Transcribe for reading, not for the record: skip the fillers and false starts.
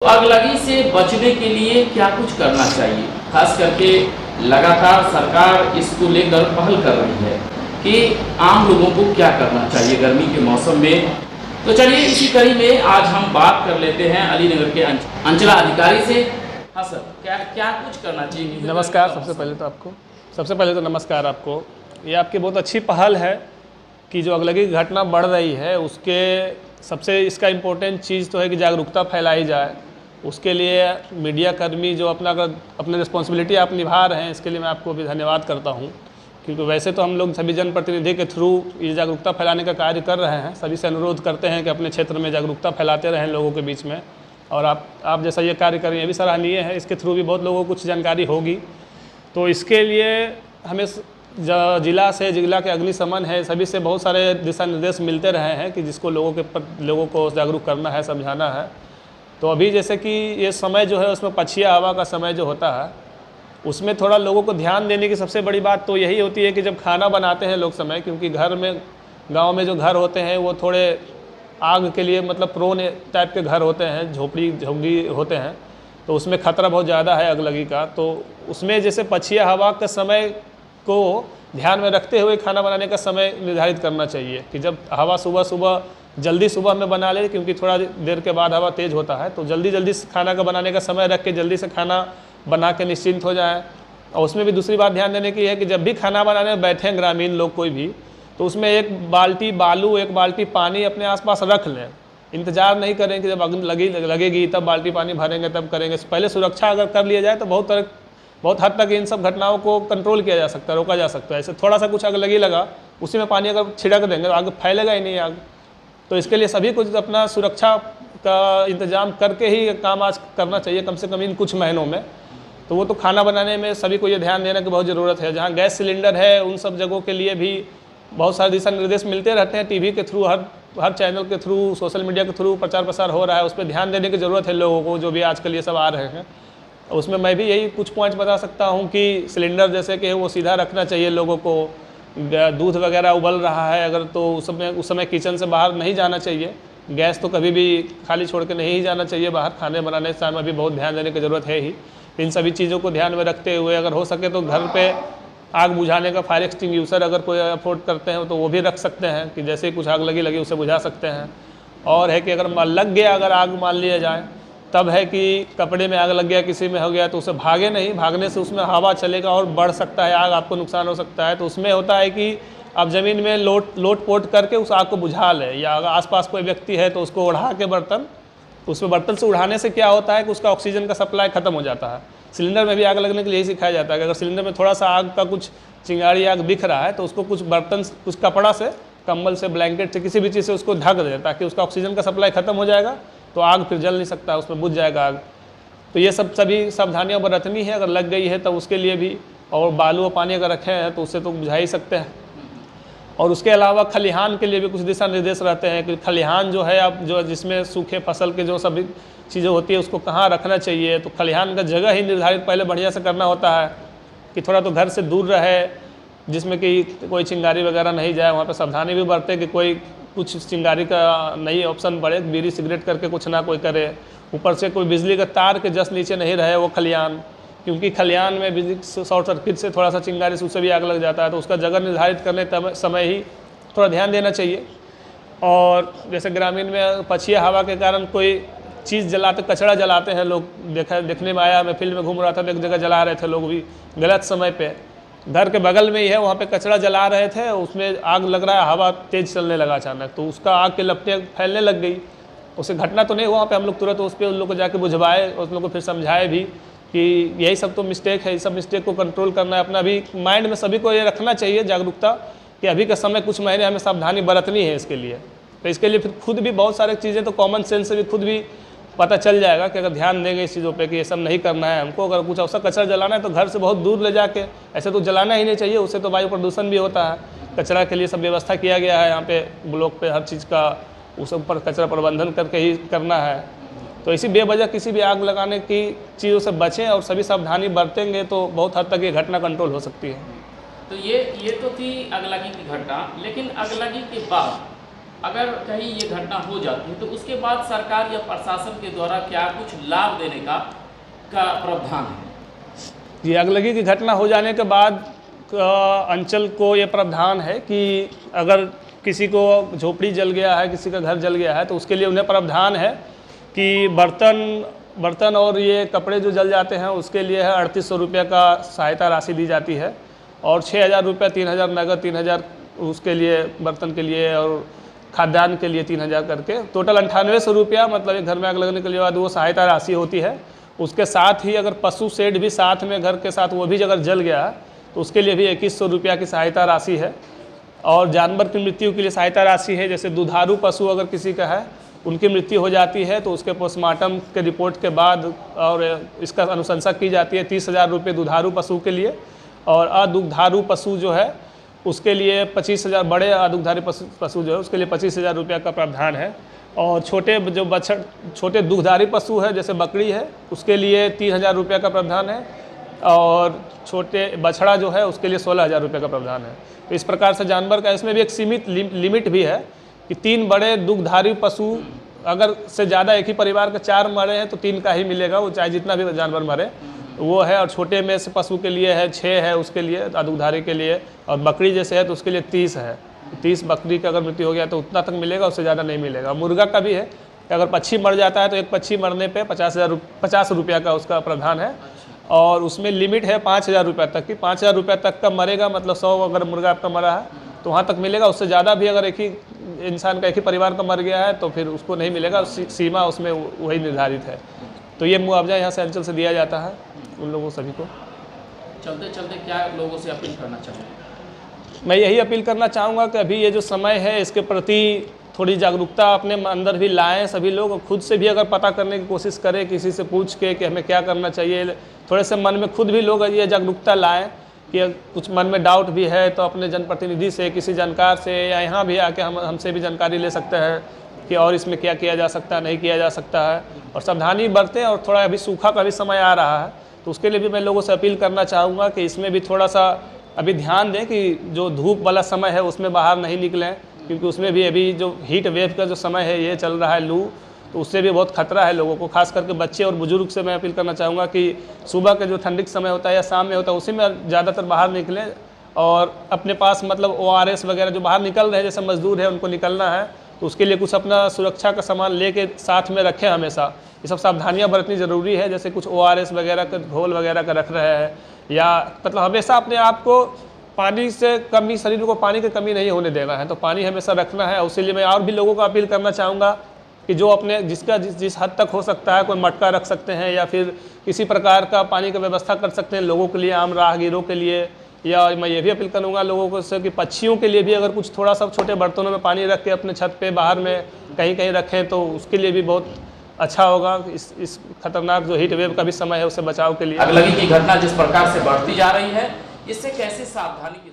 अगलगी से बचने के लिए क्या कुछ करना चाहिए? खास करके लगातार सरकार इसको लेकर पहल कर रही है कि आम लोगों को क्या करना चाहिए गर्मी के मौसम में। तो चलिए इसी कड़ी में आज हम बात कर लेते हैं अलीनगर के अंचलाधिकारी से। हाँ सर, क्या क्या कुछ करना चाहिए? नमस्कार। सबसे पहले तो नमस्कार आपको। ये आपकी बहुत अच्छी पहल है कि जो अगलगी की घटना बढ़ रही है उसके सबसे इसका इम्पोर्टेंट चीज़ तो है कि जागरूकता फैलाई जाए। उसके लिए मीडिया कर्मी जो अपने रिस्पॉन्सिबिलिटी आप निभा रहे हैं, इसके लिए मैं आपको भी धन्यवाद करता हूं। क्योंकि वैसे तो हम लोग सभी जनप्रतिनिधि के थ्रू ये जागरूकता फैलाने का कार्य कर रहे हैं। सभी से अनुरोध करते हैं कि अपने क्षेत्र में जागरूकता फैलाते रहें लोगों के बीच में। और आप जैसा ये कार्य करें ये भी सराहनीय है। इसके थ्रू भी बहुत लोगों को कुछ जानकारी होगी। तो इसके लिए हमें जिला के अग्निशमन है, सभी से बहुत सारे दिशा निर्देश मिलते रहे हैं कि जिसको लोगों को जागरूक करना है, समझाना है। तो अभी जैसे कि ये समय जो है उसमें पछिया हवा का समय जो होता है उसमें थोड़ा लोगों को ध्यान देने की सबसे बड़ी बात तो यही होती है कि जब खाना बनाते हैं लोग समय, क्योंकि घर में गांव में जो घर होते हैं वो थोड़े आग के लिए मतलब प्रोन टाइप के घर होते हैं, झोंगी होते हैं, तो उसमें ख़तरा बहुत ज़्यादा है अगलगी का। तो उसमें जैसे पछिया हवा के समय को ध्यान में रखते हुए खाना बनाने का समय निर्धारित करना चाहिए कि जब हवा जल्दी सुबह में बना ले, क्योंकि थोड़ा देर के बाद हवा तेज़ होता है, तो जल्दी खाना का बनाने का समय रख के जल्दी से खाना बना के निश्चिंत हो जाए। और उसमें भी दूसरी बात ध्यान देने की है कि जब भी खाना बनाने बैठें ग्रामीण लोग कोई भी, तो उसमें एक बाल्टी बालू एक बाल्टी पानी अपने आसपास रख लें। इंतज़ार नहीं करें कि जब आग लगेगी तब बाल्टी पानी भरेंगे तब करेंगे। पहले सुरक्षा अगर कर लिया जाए तो बहुत हद तक इन सब घटनाओं को कंट्रोल किया जा सकता है, रोका जा सकता है। ऐसे थोड़ा सा कुछ आग लगा उसी में पानी अगर छिड़क देंगे तो आग फैलेगा ही नहीं आग। तो इसके लिए सभी कुछ अपना सुरक्षा का इंतजाम करके ही काम आज करना चाहिए, कम से कम इन कुछ महीनों में। तो वो तो खाना बनाने में सभी को ये ध्यान देने की बहुत ज़रूरत है। जहाँ गैस सिलेंडर है उन सब जगहों के लिए भी बहुत सारे दिशा निर्देश मिलते रहते हैं, टीवी के थ्रू, हर चैनल के थ्रू, सोशल मीडिया के थ्रू प्रचार प्रसार हो रहा है। उस पर ध्यान देने की ज़रूरत है लोगों को, जो भी आजकल ये सब आ रहे हैं। उसमें मैं भी यही कुछ पॉइंट्स बता सकता हूँ कि सिलेंडर जैसे कि वो सीधा रखना चाहिए लोगों को। दूध वगैरह उबल रहा है अगर, तो उस समय किचन से बाहर नहीं जाना चाहिए। गैस तो कभी भी खाली छोड़ के नहीं ही जाना चाहिए बाहर। खाने बनाने के समय भी बहुत ध्यान देने की ज़रूरत है ही। इन सभी चीज़ों को ध्यान में रखते हुए अगर हो सके तो घर पे आग बुझाने का फायर एक्सटिंग्विशर अगर कोई अफोर्ड करते हैं तो वो भी रख सकते हैं कि जैसे ही कुछ आग लगी उसे बुझा सकते हैं। और है कि अगर लग गया, अगर आग मान लिया जाए, तब है कि कपड़े में आग लग गया, किसी में हो गया, तो उसे भागे नहीं, भागने से उसमें हवा चलेगा और बढ़ सकता है आग, आपको नुकसान हो सकता है। तो उसमें होता है कि आप ज़मीन में लोट पोट करके उस आग को बुझा लें, या अगर आसपास कोई व्यक्ति है तो उसको उड़ा के उसमें बर्तन से उड़ाने से क्या होता है कि उसका ऑक्सीजन का सप्लाई खत्म हो जाता है। सिलेंडर में भी आग लगने के लिए यही सिखाया जाता है कि अगर सिलेंडर में थोड़ा सा आग का कुछ चिंगारी आग दिख रहा है तो उसको कुछ कपड़ा से, कंबल से, ब्लैंकेट से, किसी भी चीज़ से उसको ढक दें ताकि उसका ऑक्सीजन का सप्लाई खत्म हो जाएगा, तो आग फिर जल नहीं सकता, उसमें बुझ जाएगा आग। तो ये सभी सावधानियां बरतनी है। अगर लग गई है तो उसके लिए भी, और बालू और पानी अगर रखे हैं तो उससे तो बुझा ही सकते हैं। और उसके अलावा खलिहान के लिए भी कुछ दिशा निर्देश रहते हैं कि खलिहान जो है अब जिसमें सूखे फसल के जो सभी चीज़ें होती है उसको कहाँ रखना चाहिए। तो खलिहान का जगह ही निर्धारित पहले बढ़िया से करना होता है कि थोड़ा तो घर से दूर रहे, जिसमें कि कोई चिंगारी वगैरह नहीं जाए। वहाँ पर सावधानी भी बरते कि कोई कुछ चिंगारी का नहीं ऑप्शन पड़े, बीड़ी सिगरेट करके कुछ ना कोई करे। ऊपर से कोई बिजली का तार के जस्ट नीचे नहीं रहे वो खलिहान, क्योंकि खलिहान में बिजली शॉर्ट सर्किट से थोड़ा सा चिंगारी से उससे भी आग लग जाता है। तो उसका जगह निर्धारित करने समय ही थोड़ा ध्यान देना चाहिए। और जैसे ग्रामीण में पछिया हवा के कारण कोई चीज़ जलाते, कचरा जलाते हैं लोग, देखने में आया, मैं फील्ड में घूम रहा था तो एक जगह जला रहे थे लोग भी गलत समय पे। घर के बगल में ही है, वहाँ पे कचरा जला रहे थे, उसमें आग लग रहा है, हवा तेज़ चलने लगा अचानक, तो उसका आग के लपटें फैलने लग गई। उसे घटना तो नहीं हुआ, वहाँ पे हम लोग तुरंत उस पर उन लोग को जाके बुझवाए, उस लोग को फिर समझाए भी कि यही सब तो मिस्टेक है, इस सब मिस्टेक को कंट्रोल करना है। अपना भी माइंड में सभी को ये रखना चाहिए जागरूकता कि अभी के समय कुछ महीने हमें सावधानी बरतनी है इसके लिए। तो इसके लिए फिर खुद भी बहुत सारी चीज़ें तो कॉमन सेंस से भी खुद भी पता चल जाएगा कि अगर ध्यान देंगे इस चीज़ों पे कि ये सब नहीं करना है हमको। अगर कुछ अवसर कचरा जलाना है तो घर से बहुत दूर ले जाके, ऐसे तो जलाना ही नहीं चाहिए, उससे तो वायु प्रदूषण भी होता है। कचरा के लिए सब व्यवस्था किया गया है यहाँ पे ब्लॉक पे, हर चीज़ का उस ऊपर कचरा प्रबंधन करके ही करना है। तो इसी बेवजह किसी भी आग लगाने की चीज़ों से बचें और सभी सावधानी बरतेंगे तो बहुत हद तक ये घटना कंट्रोल हो सकती है। तो ये तो थी अगलगी की घटना, लेकिन अगलगी के बाद अगर कहीं ये घटना हो जाती है तो उसके बाद सरकार या प्रशासन के द्वारा क्या कुछ लाभ देने का प्रावधान है? जी, अगलगी की घटना हो जाने के बाद अंचल को ये प्रावधान है कि अगर किसी को झोपड़ी जल गया है, किसी का घर जल गया है, तो उसके लिए उन्हें प्रावधान है कि बर्तन और ये कपड़े जो जल जाते हैं उसके लिए है 3800 रुपये का सहायता राशि दी जाती है, और 6000 रुपये, 3000 नगद, 3000 उसके लिए बर्तन के लिए, और खाद्यान्न के लिए 3000 करके टोटल 9800 रुपया, मतलब एक घर में आग लगने के लिए बाद वो सहायता राशि होती है। उसके साथ ही अगर पशु शेड भी साथ में घर के साथ वो भी अगर जल गया है तो उसके लिए भी 2100 रुपया की सहायता राशि है। और जानवर की मृत्यु के लिए सहायता राशि है, जैसे दुधारू पशु अगर किसी का है, उनकी मृत्यु हो जाती है तो उसके पोस्टमार्टम के रिपोर्ट के बाद और इसका अनुशंसा की जाती है 30,000 रुपये दुधारू पशु के लिए, और अदुग्धारू पशु जो है उसके लिए 25,000, बड़े अदुग्धारू पशु जो है उसके लिए 25,000 रुपया का प्रावधान है। और छोटे दुग्धारी पशु है जैसे बकरी है उसके लिए 3,000 रुपया का प्रावधान है, और छोटे बछड़ा जो है उसके लिए 16,000 रुपये का प्रावधान है। तो इस प्रकार से जानवर का इसमें भी एक सीमित लिमिट भी है कि 3 बड़े दुग्धारी पशु अगर से ज़्यादा एक ही परिवार के 4 मरे हैं तो 3 का ही मिलेगा, वो चाहे जितना भी जानवर मरे वो है। और छोटे में से पशु के लिए है 6 है उसके लिए दुग्धारी के लिए, और बकरी जैसे है तो उसके लिए 30 है। 30 बकरी का अगर मृत्यु हो गया तो उतना तक मिलेगा, उससे ज़्यादा नहीं मिलेगा। मुर्गा का भी है कि अगर पक्षी मर जाता है तो एक पक्षी मरने पे 50 रुपया का उसका प्रावधान है, और उसमें लिमिट है 5,000 रुपये तक की। 5,000 रुपये तक का मरेगा, मतलब 100 अगर मुर्गा आपका मरा है तो वहाँ तक मिलेगा। उससे ज़्यादा भी अगर एक ही इंसान का, एक ही परिवार का मर गया है तो फिर उसको नहीं मिलेगा, सीमा उसमें वही निर्धारित है। तो ये मुआवजा यहाँ से अंचल से दिया जाता है उन लोगों सभी को। चलते चलते क्या लोगों से अपील करना चाहिए? मैं यही अपील करना चाहूँगा कि अभी ये जो समय है इसके प्रति थोड़ी जागरूकता अपने अंदर भी लाएं सभी लोग, खुद से भी अगर पता करने की कोशिश करें किसी से पूछ के कि हमें क्या करना चाहिए, थोड़े से मन में खुद भी लोग ये जागरूकता लाएं कि कुछ मन में डाउट भी है तो अपने जनप्रतिनिधि से, किसी जानकार से, या यहाँ भी आके हमसे भी जानकारी ले सकते हैं कि और इसमें क्या किया जा सकता है, नहीं किया जा सकता है। और सावधानी बरतें, और थोड़ा अभी सूखा का भी समय आ रहा है तो उसके लिए भी मैं लोगों से अपील करना चाहूँगा कि इसमें भी थोड़ा सा अभी ध्यान दें कि जो धूप वाला समय है उसमें बाहर नहीं निकलें, क्योंकि उसमें भी अभी जो हीट वेव का जो समय है ये चल रहा है, लू, तो उससे भी बहुत खतरा है लोगों को। खास करके बच्चे और बुजुर्ग से मैं अपील करना चाहूँगा कि सुबह के जो ठंडी का समय होता है या शाम में होता है उसी में ज़्यादातर बाहर निकलें, और अपने पास मतलब ORS वगैरह जो बाहर निकल रहे हैं जैसे मजदूर है उनको निकलना है तो उसके लिए कुछ अपना सुरक्षा का सामान लेके साथ में रखें हमेशा। ये सब सावधानियाँ बरतनी ज़रूरी है, जैसे कुछ ORS वगैरह का घोल वगैरह का रख रहे हैं, या मतलब हमेशा अपने आप को पानी से कमी, शरीर को पानी की कमी नहीं होने देना है, तो पानी हमेशा रखना है। उसी मैं और भी लोगों को अपील करना चाहूँगा कि जो अपने जिस हद तक हो सकता है, कोई मटका रख सकते हैं या फिर किसी प्रकार का पानी की व्यवस्था कर सकते हैं लोगों के लिए, आम राहगीरों के लिए। या मैं ये भी अपील करूँगा लोगों को से कि पक्षियों के लिए भी अगर कुछ थोड़ा सा छोटे बर्तनों में पानी रख के अपने छत पे बाहर में कहीं कहीं रखें तो उसके लिए भी बहुत अच्छा होगा, इस खतरनाक जो हीट वेव का भी समय है उससे बचाव के लिए। अगलगी की घटना जिस प्रकार से बढ़ती जा रही है, इससे कैसे सावधानी की